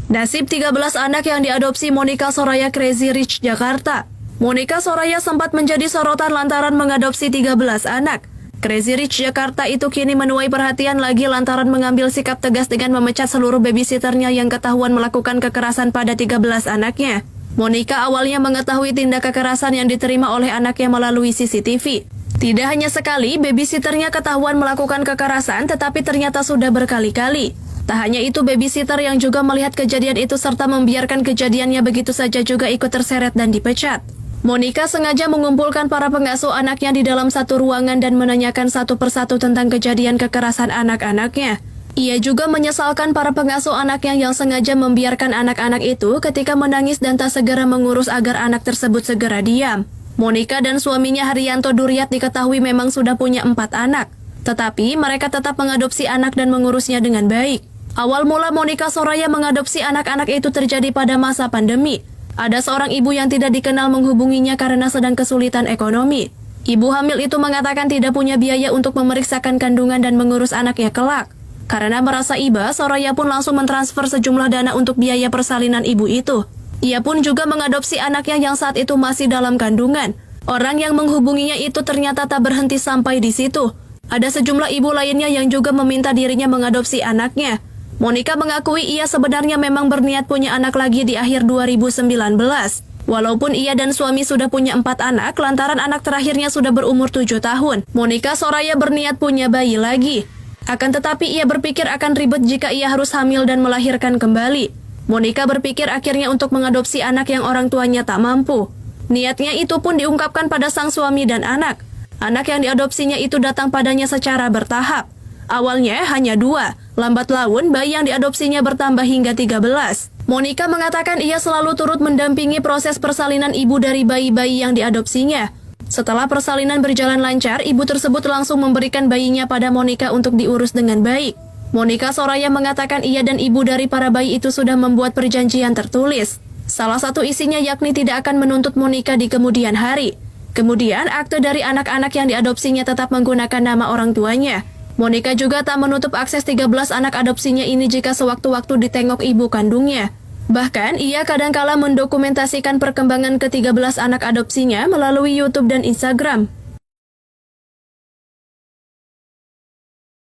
Nasib 13 anak yang diadopsi Monica Soraya Crazy Rich Jakarta. Monica Soraya sempat menjadi sorotan lantaran mengadopsi 13 anak. Crazy Rich Jakarta itu kini menuai perhatian lagi lantaran mengambil sikap tegas dengan memecat seluruh babysitternya yang ketahuan melakukan kekerasan pada 13 anaknya. Monica awalnya mengetahui tindak kekerasan yang diterima oleh anaknya melalui CCTV. Tidak hanya sekali babysitternya ketahuan melakukan kekerasan, tetapi ternyata sudah berkali-kali. Tak hanya itu, babysitter yang juga melihat kejadian itu serta membiarkan kejadiannya begitu saja juga ikut terseret dan dipecat. Monica sengaja mengumpulkan para pengasuh anaknya di dalam satu ruangan dan menanyakan satu persatu tentang kejadian kekerasan anak-anaknya. Ia juga menyesalkan para pengasuh anaknya yang sengaja membiarkan anak-anak itu ketika menangis dan tak segera mengurus agar anak tersebut segera diam. Monica dan suaminya Haryanto Duryat diketahui memang sudah punya 4 anak, tetapi mereka tetap mengadopsi anak dan mengurusnya dengan baik. Awal mula Monica Soraya mengadopsi anak-anak itu terjadi pada masa pandemi. Ada seorang ibu yang tidak dikenal menghubunginya karena sedang kesulitan ekonomi. Ibu hamil itu mengatakan tidak punya biaya untuk memeriksakan kandungan dan mengurus anaknya kelak. Karena merasa iba, Soraya pun langsung mentransfer sejumlah dana untuk biaya persalinan ibu itu. Ia pun juga mengadopsi anaknya yang saat itu masih dalam kandungan. Orang yang menghubunginya itu ternyata tak berhenti sampai di situ. Ada sejumlah ibu lainnya yang juga meminta dirinya mengadopsi anaknya. Monica mengakui ia sebenarnya memang berniat punya anak lagi di akhir 2019. Walaupun ia dan suami sudah punya 4 anak, lantaran anak terakhirnya sudah berumur 7 tahun. Monica Soraya berniat punya bayi lagi. Akan tetapi ia berpikir akan ribet jika ia harus hamil dan melahirkan kembali. Monica berpikir akhirnya untuk mengadopsi anak yang orang tuanya tak mampu. Niatnya itu pun diungkapkan pada sang suami dan anak. Anak yang diadopsinya itu datang padanya secara bertahap. Awalnya hanya 2, lambat laun bayi yang diadopsinya bertambah hingga 13. Monica mengatakan ia selalu turut mendampingi proses persalinan ibu dari bayi-bayi yang diadopsinya. Setelah persalinan berjalan lancar, ibu tersebut langsung memberikan bayinya pada Monica untuk diurus dengan baik. Monica Soraya mengatakan ia dan ibu dari para bayi itu sudah membuat perjanjian tertulis. Salah satu isinya yakni tidak akan menuntut Monica di kemudian hari. Kemudian akte dari anak-anak yang diadopsinya tetap menggunakan nama orang tuanya. Monica juga tak menutup akses 13 anak adopsinya ini jika sewaktu-waktu ditengok ibu kandungnya. Bahkan, ia kadangkala mendokumentasikan perkembangan ke-13 anak adopsinya melalui YouTube dan Instagram.